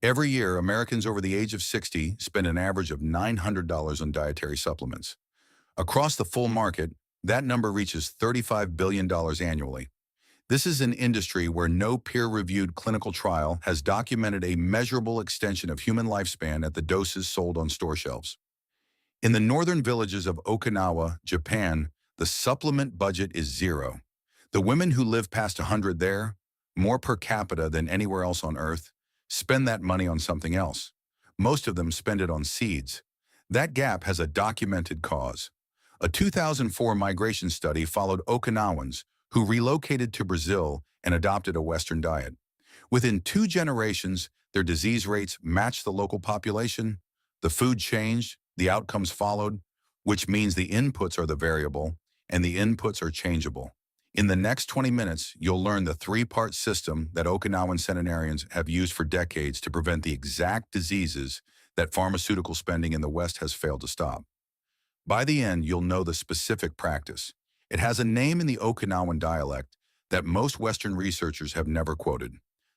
Every year, Americans over the age of 60 spend an average of $900 on dietary supplements. Across the full market, that number reaches $35 billion annually. This is an industry where no peer-reviewed clinical trial has documented a measurable extension of human lifespan at the doses sold on store shelves. In the northern villages of Okinawa, Japan, the supplement budget is zero. The women who live past 100 there, more per capita than anywhere else on Earth, spend that money on something else. Most of them spend it on seeds. That gap has a documented cause. A 2004 migration study followed Okinawans who relocated to Brazil and adopted a Western diet. Within 2 generations, their disease rates matched the local population. The food changed, the outcomes followed, which means the inputs are the variable, and the inputs are changeable. In the next 20 minutes, you'll learn the three-part system that Okinawan centenarians have used for decades to prevent the exact diseases that pharmaceutical spending in the West has failed to stop. By the end, you'll know the specific practice. It has a name in the Okinawan dialect that most Western researchers have never quoted.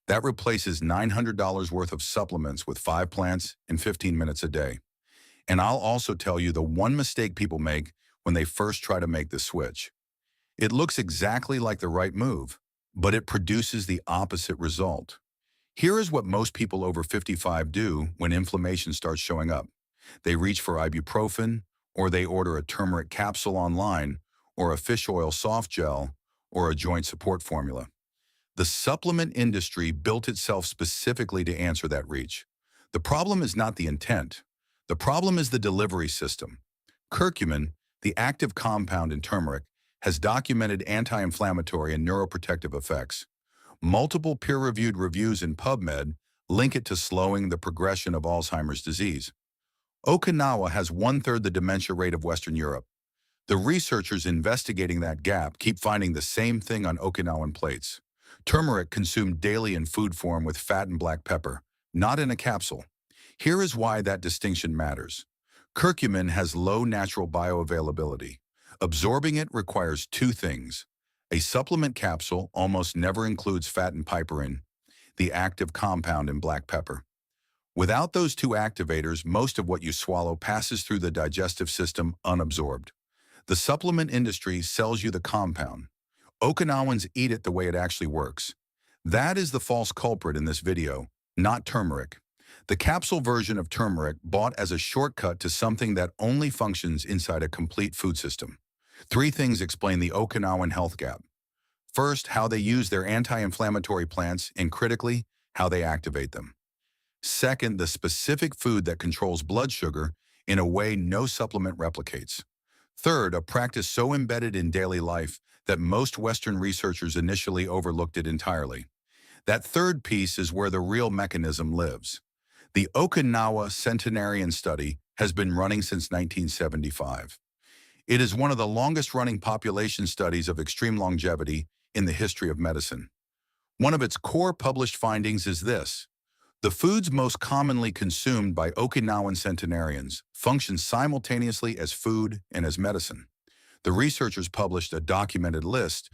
That replaces $900 worth of supplements with 5 plants in 15 minutes a day. And I'll also tell you the one mistake people make when they first try to make the switch. It looks exactly like the right move, but it produces the opposite result. Here is what most people over 55 do when inflammation starts showing up. They reach for ibuprofen, or they order a turmeric capsule online, or a fish oil soft gel, or a joint support formula. The supplement industry built itself specifically to answer that reach. The problem is not the intent. The problem is the delivery system. Curcumin, the active compound in turmeric, has documented anti-inflammatory and neuroprotective effects. Multiple peer-reviewed reviews in PubMed link it to slowing the progression of Alzheimer's disease. Okinawa has one-third the dementia rate of Western Europe. The researchers investigating that gap keep finding the same thing on Okinawan plates. Turmeric consumed daily in food form with fat and black pepper, not in a capsule. Here is why that distinction matters. Curcumin has low natural bioavailability. Absorbing it requires two things. A supplement capsule almost never includes fat and piperine, the active compound in black pepper. Without those two activators, most of what you swallow passes through the digestive system unabsorbed. The supplement industry sells you the compound. Okinawans eat it the way it actually works. That is the false culprit in this video, not turmeric. The capsule version of turmeric bought as a shortcut to something that only functions inside a complete food system. 3 things explain the Okinawan health gap. First, how they use their anti-inflammatory plants, and critically, how they activate them. Second, the specific food that controls blood sugar in a way no supplement replicates. Third, a practice so embedded in daily life that most Western researchers initially overlooked it entirely. That third piece is where the real mechanism lives. The Okinawa Centenarian Study has been running since 1975. It is one of the longest-running population studies of extreme longevity in the history of medicine. One of its core published findings is this: the foods most commonly consumed by Okinawan centenarians function simultaneously as food and as medicine. The researchers published a documented list.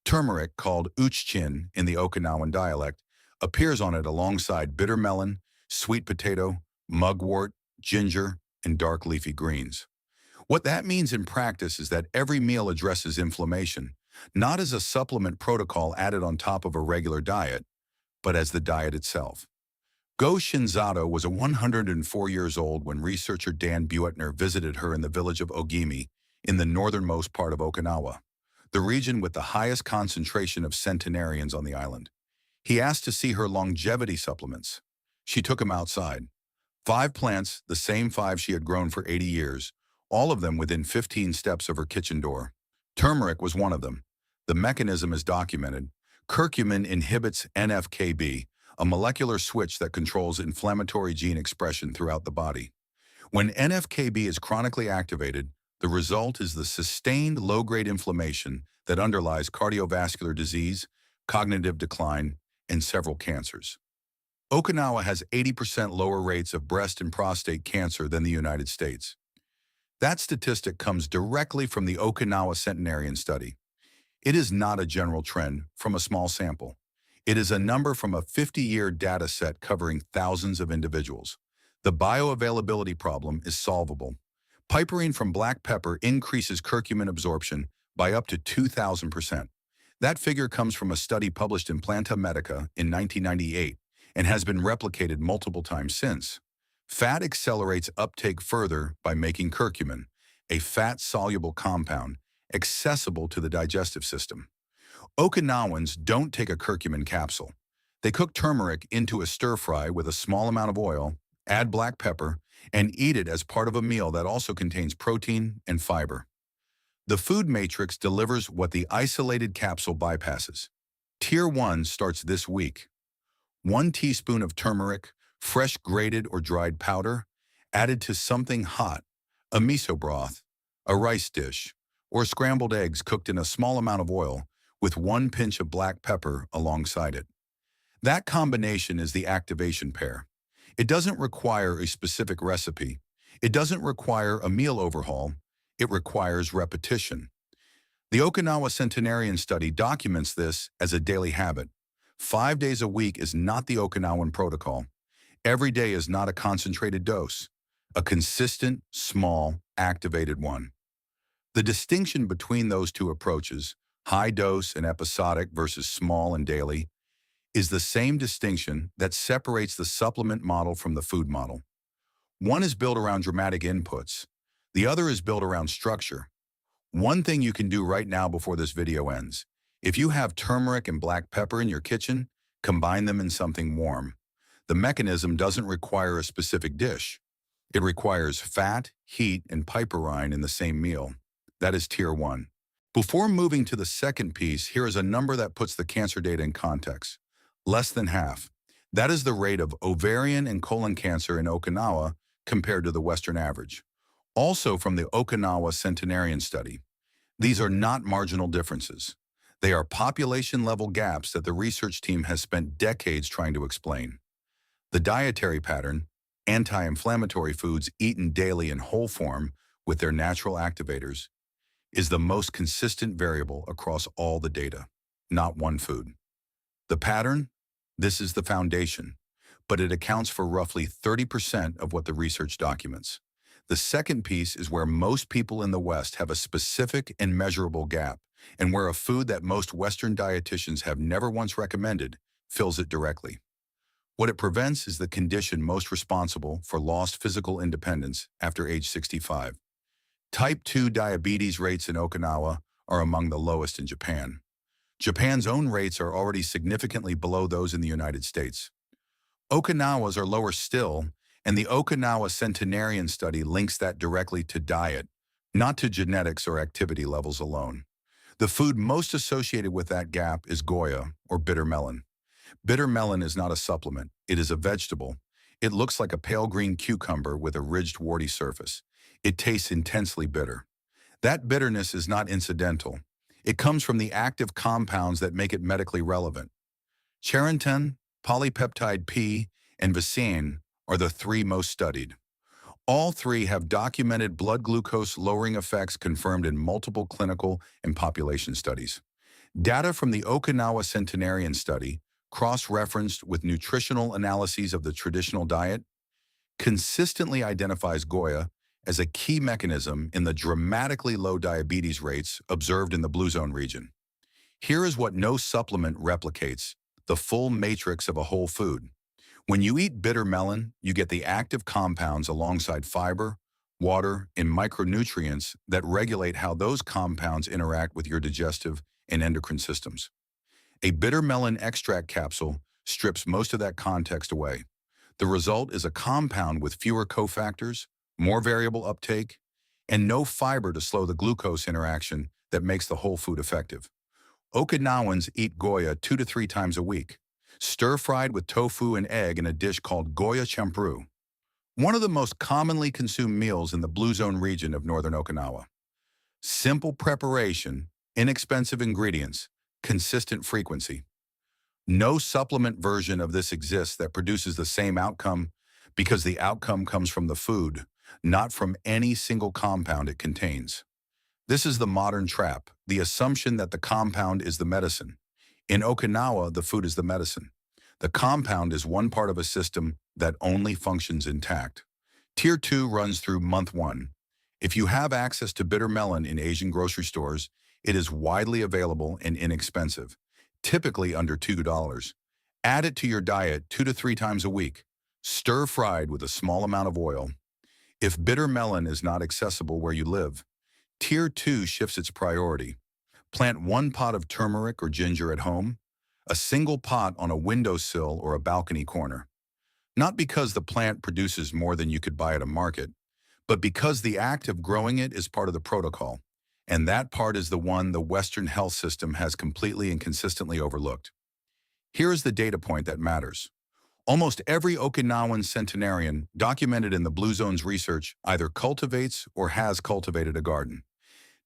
Turmeric, called uchchin in the Okinawan dialect, appears on it alongside bitter melon, sweet potato, mugwort, ginger, and dark leafy greens. What that means in practice is that every meal addresses inflammation, not as a supplement protocol added on top of a regular diet, but as the diet itself. Go Shinzato was a 104 years old when researcher Dan Buettner visited her in the village of Ogimi in the northernmost part of Okinawa, the region with the highest concentration of centenarians on the island. He asked to see her longevity supplements. She took him outside. 5 plants, the same 5 she had grown for 80 years, all of them within 15 steps of her kitchen door. Turmeric was one of them. The mechanism is documented. Curcumin inhibits NF-κB, a molecular switch that controls inflammatory gene expression throughout the body. When NF-κB is chronically activated, the result is the sustained low-grade inflammation that underlies cardiovascular disease, cognitive decline, and several cancers. Okinawa has 80% lower rates of breast and prostate cancer than the United States. That statistic comes directly from the Okinawa Centenarian Study. It is not a general trend from a small sample. It is a number from a 50-year data set covering thousands of individuals. The bioavailability problem is solvable. Piperine from black pepper increases curcumin absorption by up to 2,000%. That figure comes from a study published in Planta Medica in 1998 and has been replicated multiple times since. Fat accelerates uptake further by making curcumin, a fat-soluble compound, accessible to the digestive system. Okinawans don't take a curcumin capsule. They cook turmeric into a stir-fry with a small amount of oil, add black pepper, and eat it as part of a meal that also contains protein and fiber. The food matrix delivers what the isolated capsule bypasses. Tier 1 starts this week. 1 teaspoon of turmeric, fresh grated or dried powder, added to something hot, a miso broth, a rice dish, or scrambled eggs cooked in a small amount of oil with 1 pinch of black pepper alongside it. That combination is the activation pair. It doesn't require a specific recipe. It doesn't require a meal overhaul. It requires repetition. The Okinawa Centenarian Study documents this as a daily habit. 5 days a week is not the Okinawan protocol. Every day is not a concentrated dose, a consistent, small, activated one. The distinction between those two approaches, high dose and episodic versus small and daily, is the same distinction that separates the supplement model from the food model. One is built around dramatic inputs. The other is built around structure. One thing you can do right now before this video ends. If you have turmeric and black pepper in your kitchen, combine them in something warm. The mechanism doesn't require a specific dish. It requires fat, heat, and piperine in the same meal. That is tier 1. Before moving to the second piece, here is a number that puts the cancer data in context. Less than half. That is the rate of ovarian and colon cancer in Okinawa compared to the Western average. Also from the Okinawa Centenarian Study. These are not marginal differences. They are population-level gaps that the research team has spent decades trying to explain. The dietary pattern, anti-inflammatory foods eaten daily in whole form with their natural activators, is the most consistent variable across all the data, not one food. The pattern? This is the foundation, but it accounts for roughly 30% of what the research documents. The second piece is where most people in the West have a specific and measurable gap, and where a food that most Western dietitians have never once recommended fills it directly. What it prevents is the condition most responsible for lost physical independence after age 65. Type 2 diabetes rates in Okinawa are among the lowest in Japan. Japan's own rates are already significantly below those in the United States. Okinawa's are lower still, and the Okinawa Centenarian Study links that directly to diet, not to genetics or activity levels alone. The food most associated with that gap is Goya, or bitter melon. Bitter melon is not a supplement, it is a vegetable. It looks like a pale green cucumber with a ridged warty surface. It tastes intensely bitter. That bitterness is not incidental. It comes from the active compounds that make it medically relevant. Charantin, polypeptide P, and visain are the 3 most studied. All 3 have documented blood glucose lowering effects confirmed in multiple clinical and population studies. Data from the Okinawa Centenarian Study, cross-referenced with nutritional analyses of the traditional diet, consistently identifies Goya as a key mechanism in the dramatically low diabetes rates observed in the Blue Zone region. Here is what no supplement replicates, the full matrix of a whole food. When you eat bitter melon, you get the active compounds alongside fiber, water, and micronutrients that regulate how those compounds interact with your digestive and endocrine systems. A bitter melon extract capsule strips most of that context away. The result is a compound with fewer cofactors, more variable uptake, and no fiber to slow the glucose interaction that makes the whole food effective. Okinawans eat Goya 2 to 3 times a week, stir-fried with tofu and egg in a dish called Goya champuru, one of the most commonly consumed meals in the Blue Zone region of northern Okinawa. Simple preparation, inexpensive ingredients, consistent frequency. No supplement version of this exists that produces the same outcome because the outcome comes from the food, not from any single compound it contains. This is the modern trap, the assumption that the compound is the medicine. In Okinawa, the food is the medicine. The compound is one part of a system that only functions intact. Tier 2 runs through month 1. If you have access to bitter melon in Asian grocery stores, it is widely available and inexpensive, typically under $2. Add it to your diet 2 to 3 times a week, stir-fried with a small amount of oil. If bitter melon is not accessible where you live, Tier 2 shifts its priority. Plant 1 pot of turmeric or ginger at home, a single pot on a windowsill or a balcony corner. Not because the plant produces more than you could buy at a market, but because the act of growing it is part of the protocol. And that part is the one the Western health system has completely and consistently overlooked. Here is the data point that matters. Almost every Okinawan centenarian documented in the Blue Zone's research either cultivates or has cultivated a garden.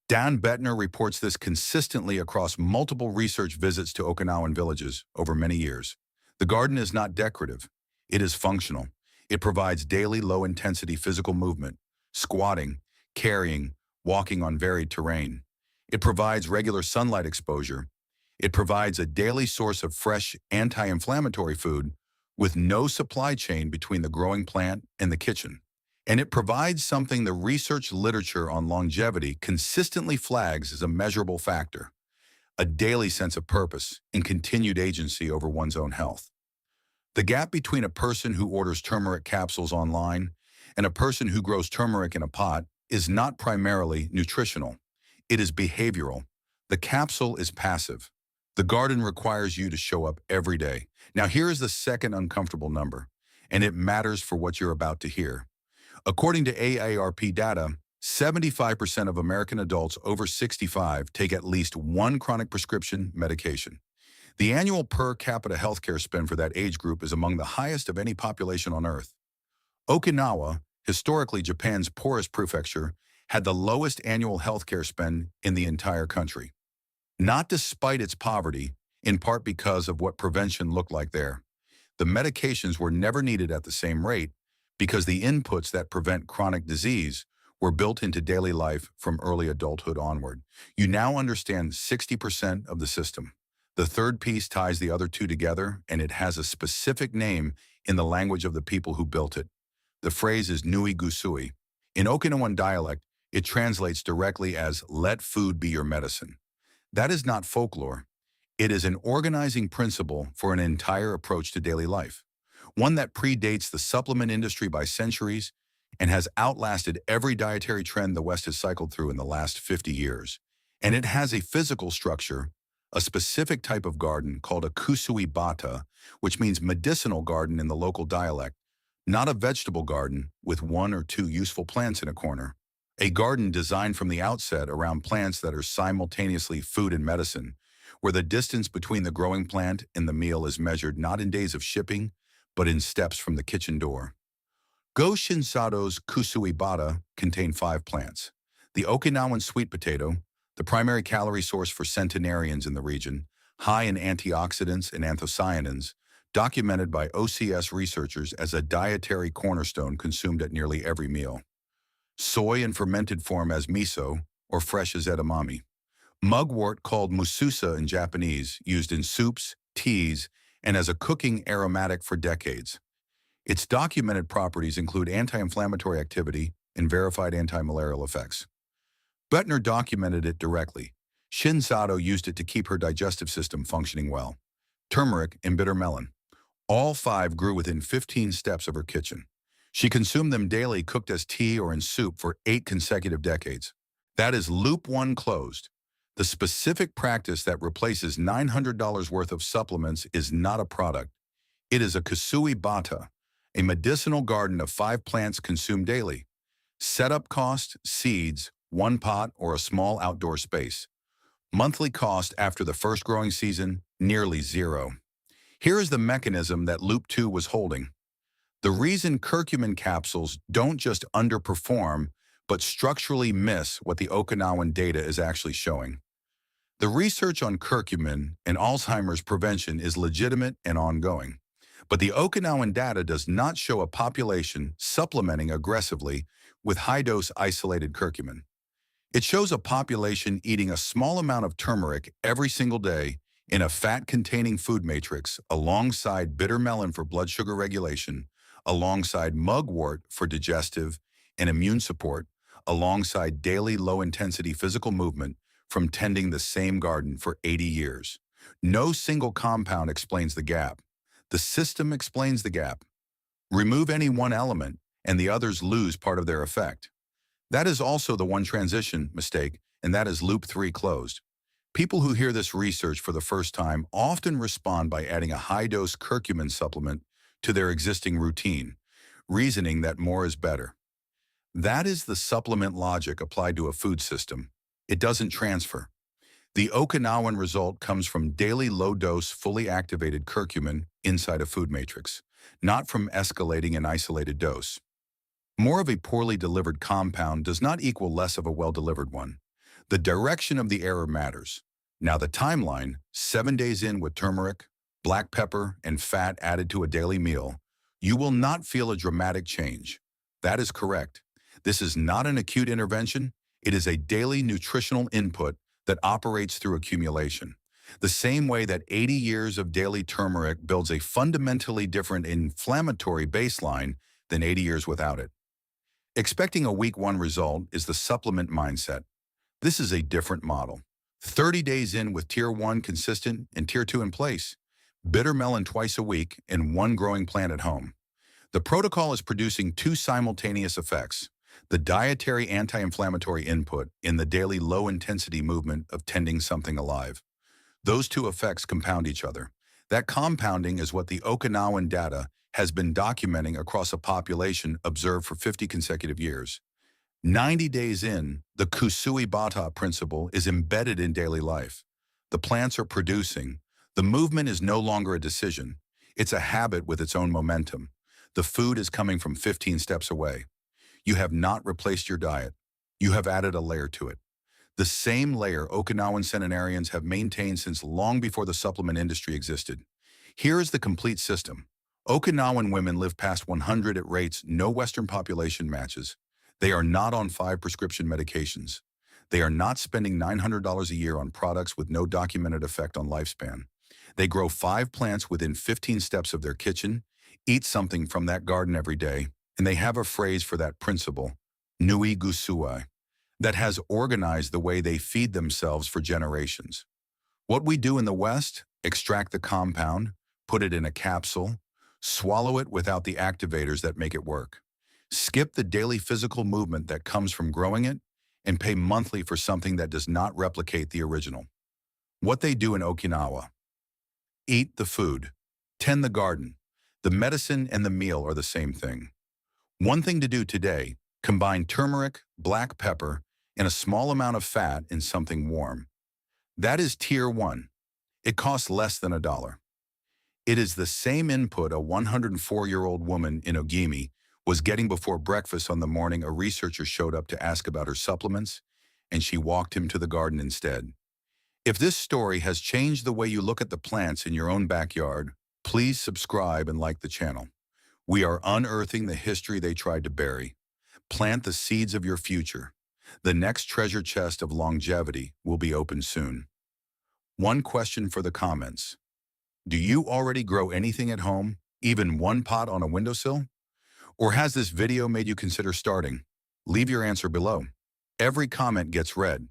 Dan Bettner reports this consistently across multiple research visits to Okinawan villages over many years. The garden is not decorative. It is functional. It provides daily low-intensity physical movement, squatting, carrying, walking on varied terrain. It provides regular sunlight exposure. It provides a daily source of fresh, anti-inflammatory food with no supply chain between the growing plant and the kitchen. And it provides something the research literature on longevity consistently flags as a measurable factor, a daily sense of purpose and continued agency over one's own health. The gap between a person who orders turmeric capsules online and a person who grows turmeric in a pot is not primarily nutritional. It is behavioral. The capsule is passive. The garden requires you to show up every day. Now here is the second uncomfortable number, and it matters for what you're about to hear. According to AARP data, 75% of American adults over 65 take at least one chronic prescription medication. The annual per capita healthcare spend for that age group is among the highest of any population on Earth. Okinawa, historically Japan's poorest prefecture, had the lowest annual healthcare spend in the entire country. Not despite its poverty, in part because of what prevention looked like there. The medications were never needed at the same rate because the inputs that prevent chronic disease were built into daily life from early adulthood onward. You now understand 60% of the system. The third piece ties the other two together, and it has a specific name in the language of the people who built it. The phrase is nui gusui. In Okinawan dialect, it translates directly as "let food be your medicine." That is not folklore. It is an organizing principle for an entire approach to daily life, one that predates the supplement industry by centuries and has outlasted every dietary trend the West has cycled through in the last 50 years. And it has a physical structure, a specific type of garden called a kusui bata, which means medicinal garden in the local dialect, not a vegetable garden with 1 or 2 useful plants in a corner. A garden designed from the outset around plants that are simultaneously food and medicine, where the distance between the growing plant and the meal is measured not in days of shipping, but in steps from the kitchen door. Go Shinsado's kusui bata contain 5 plants. The Okinawan sweet potato, the primary calorie source for centenarians in the region, high in antioxidants and anthocyanins, documented by OCS researchers as a dietary cornerstone consumed at nearly every meal. Soy in fermented form as miso, or fresh as edamame. Mugwort called mususa in Japanese, used in soups, teas, and as a cooking aromatic for decades. Its documented properties include anti-inflammatory activity and verified anti-malarial effects. Bettner documented it directly. Shinsato used it to keep her digestive system functioning well. Turmeric and bitter melon. All 5 grew within 15 steps of her kitchen. She consumed them daily cooked as tea or in soup for 8 consecutive decades. That is loop 1 closed. The specific practice that replaces $900 worth of supplements is not a product. It is a kusui bata, a medicinal garden of 5 plants consumed daily. Setup cost, seeds, 1 pot or a small outdoor space. Monthly cost after the first growing season, nearly 0. Here is the mechanism that Loop 2 was holding. The reason curcumin capsules don't just underperform, but structurally miss what the Okinawan data is actually showing. The research on curcumin and Alzheimer's prevention is legitimate and ongoing, but the Okinawan data does not show a population supplementing aggressively with high-dose isolated curcumin. It shows a population eating a small amount of turmeric every single day in a fat-containing food matrix alongside bitter melon for blood sugar regulation, alongside mugwort for digestive and immune support, alongside daily low-intensity physical movement from tending the same garden for 80 years. No single compound explains the gap. The system explains the gap. Remove any one element, and the others lose part of their effect. That is also the one transition mistake, and that is loop 3 closed. People who hear this research for the first time often respond by adding a high-dose curcumin supplement to their existing routine, reasoning that more is better. That is the supplement logic applied to a food system. It doesn't transfer. The Okinawan result comes from daily low-dose, fully activated curcumin inside a food matrix, not from escalating an isolated dose. More of a poorly delivered compound does not equal less of a well-delivered one. The direction of the error matters. Now the timeline, 7 days in with turmeric, black pepper, and fat added to a daily meal, you will not feel a dramatic change. That is correct. This is not an acute intervention. It is a daily nutritional input that operates through accumulation. The same way that 80 years of daily turmeric builds a fundamentally different inflammatory baseline than 80 years without it. Expecting a week 1 result is the supplement mindset. This is a different model. 30 days in with Tier 1 consistent and Tier 2 in place. Bitter melon twice a week and 1 growing plant at home. The protocol is producing 2 simultaneous effects. The dietary anti-inflammatory input in the daily low-intensity movement of tending something alive. Those 2 effects compound each other. That compounding is what the Okinawan data has been documenting across a population observed for 50 consecutive years. 90 days in, the Kusui Bata principle is embedded in daily life. The plants are producing. The movement is no longer a decision. It's a habit with its own momentum. The food is coming from 15 steps away. You have not replaced your diet. You have added a layer to it. The same layer Okinawan centenarians have maintained since long before the supplement industry existed. Here is the complete system. Okinawan women live past 100 at rates no Western population matches. They are not on 5 prescription medications. They are not spending $900 a year on products with no documented effect on lifespan. They grow 5 plants within 15 steps of their kitchen, eat something from that garden every day, and they have a phrase for that principle, nui gusui, that has organized the way they feed themselves for generations. What we do in the West, extract the compound, put it in a capsule, swallow it without the activators that make it work. Skip the daily physical movement that comes from growing it and pay monthly for something that does not replicate the original. What they do in Okinawa. Eat the food. Tend the garden. The medicine and the meal are the same thing. One thing to do today, combine turmeric, black pepper, and a small amount of fat in something warm. That is Tier 1. It costs less than $1. It is the same input a 104-year-old woman in Ogimi was getting before breakfast on the morning a researcher showed up to ask about her supplements, and she walked him to the garden instead. If this story has changed the way you look at the plants in your own backyard, please subscribe and like the channel. We are unearthing the history they tried to bury. Plant the seeds of your future. The next treasure chest of longevity will be open soon. One question for the comments. Do you already grow anything at home, even 1 pot on a windowsill? Or has this video made you consider starting? Leave your answer below. Every comment gets read.